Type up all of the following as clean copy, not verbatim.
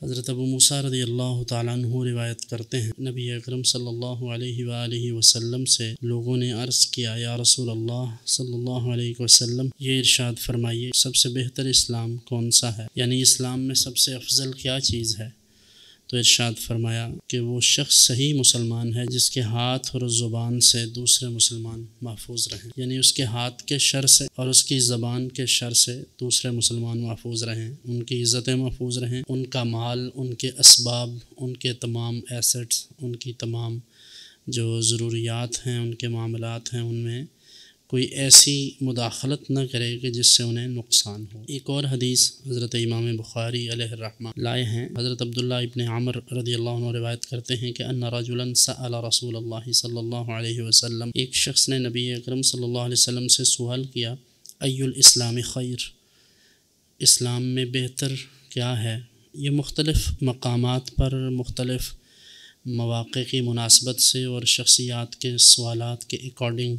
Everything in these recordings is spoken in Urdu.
حضرت ابو موسیٰ رضی اللہ تعالیٰ عنہ روایت کرتے ہیں، نبی اکرم صلی اللہ علیہ وآلہ وسلم سے لوگوں نے عرض کیا، یا رسول اللہ صلی اللہ علیہ وسلم، یہ ارشاد فرمائیے سب سے بہتر اسلام کون سا ہے، یعنی اسلام میں سب سے افضل کیا چیز ہے؟ تو ارشاد فرمایا کہ وہ شخص صحیح مسلمان ہے جس کے ہاتھ اور زبان سے دوسرے مسلمان محفوظ رہیں، یعنی اس کے ہاتھ کے شر سے اور اس کی زبان کے شر سے دوسرے مسلمان محفوظ رہیں، ان کی عزتیں محفوظ رہیں، ان کا مال، ان کے اسباب، ان کے تمام ایسٹس، ان کی تمام جو ضروریات ہیں، ان کے معاملات ہیں، ان میں کوئی ایسی مداخلت نہ کرے کہ جس سے انہیں نقصان ہو۔ ایک اور حدیث حضرت امام بخاری علیہ الرحمہ لائے ہیں، حضرت عبداللہ ابن عمر رضی اللہ عنہ روایت کرتے ہیں کہ ان رجلا سأل رسول اللہ صلی اللہ علیہ وسلم، ایک شخص نے نبی اکرم صلی اللہ علیہ وسلم سے سوال کیا، ای الاسلام خیر، اسلام میں بہتر کیا ہے؟ یہ مختلف مقامات پر مختلف مواقع کی مناسبت سے اور شخصیات کے سوالات کے اکارڈنگ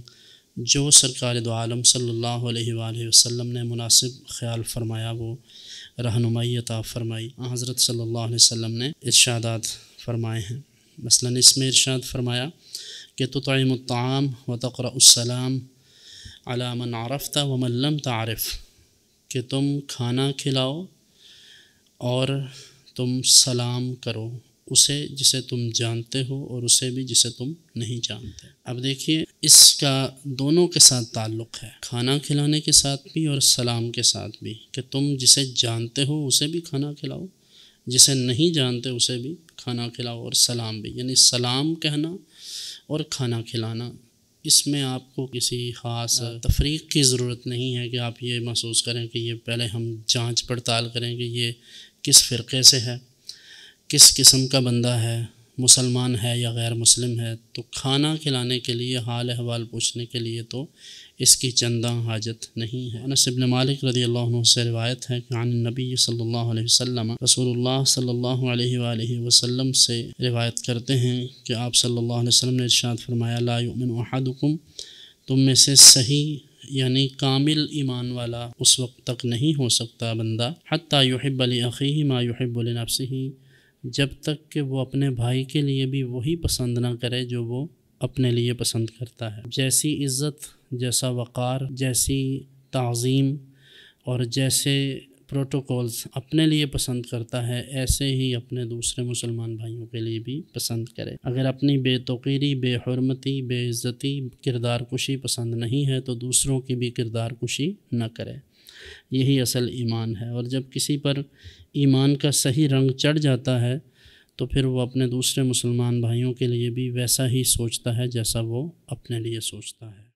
جو سرکار دو عالم صلی اللہ علیہ وآلہ وسلم نے مناسب خیال فرمایا وہ رہنمائی عطا فرمائی۔ حضرت صلی اللہ علیہ وسلم نے ارشادات فرمائے ہیں، مثلا اس میں ارشاد فرمایا کہ تطعم الطعام وتقرأ السلام علی من عرفت ومن لم تعرف، کہ تم کھانا کھلاؤ اور تم سلام کرو اسے جسے تم جانتے ہو اور اسے بھی جسے تم نہیں جانتے۔ اب دیکھیے اس کا دونوں کے ساتھ تعلق ہے، کھانا کھلانے کے ساتھ بھی اور سلام کے ساتھ بھی، کہ تم جسے جانتے ہو اسے بھی کھانا کھلاؤ، جسے نہیں جانتے اسے بھی کھانا کھلاؤ، اور سلام بھی، یعنی سلام کہنا اور کھانا کھلانا، اس میں آپ کو کسی خاص تفریق کی ضرورت نہیں ہے کہ آپ یہ محسوس کریں کہ یہ پہلے ہم جانچ پڑتال کریں کہ یہ کس فرقے سے ہے، کس قسم کا بندہ ہے، مسلمان ہے یا غیر مسلم ہے۔ تو کھانا کھلانے کے لیے، حال احوال پوچھنے کے لیے تو اس کی چنداں حاجت نہیں ہے۔ انس بن مالک رضی اللہ عنہ سے روایت ہے کہ عن النبی صلی اللہ علیہ وسلم، رسول اللہ صلی اللہ علیہ وآلہ وسلم سے روایت کرتے ہیں کہ آپ صلی اللہ علیہ وسلم نے ارشاد فرمایا، لا یؤمن احدکم، تم میں سے صحیح یعنی کامل ایمان والا اس وقت تک نہیں ہو سکتا بندہ، حتی یحب لاخیہ ما یحب لنفسہ، جب تک کہ وہ اپنے بھائی کے لیے بھی وہی پسند نہ کرے جو وہ اپنے لیے پسند کرتا ہے۔ جیسی عزت، جیسا وقار، جیسی تعظیم اور جیسے پروٹوکولز اپنے لیے پسند کرتا ہے، ایسے ہی اپنے دوسرے مسلمان بھائیوں کے لیے بھی پسند کرے۔ اگر اپنی بے توقیری، بے حرمتی، بے عزتی، کردار کشی پسند نہیں ہے تو دوسروں کی بھی کردار کشی نہ کرے، یہی اصل ایمان ہے۔ اور جب کسی پر ایمان کا صحیح رنگ چڑھ جاتا ہے تو پھر وہ اپنے دوسرے مسلمان بھائیوں کے لیے بھی ویسا ہی سوچتا ہے جیسا وہ اپنے لیے سوچتا ہے۔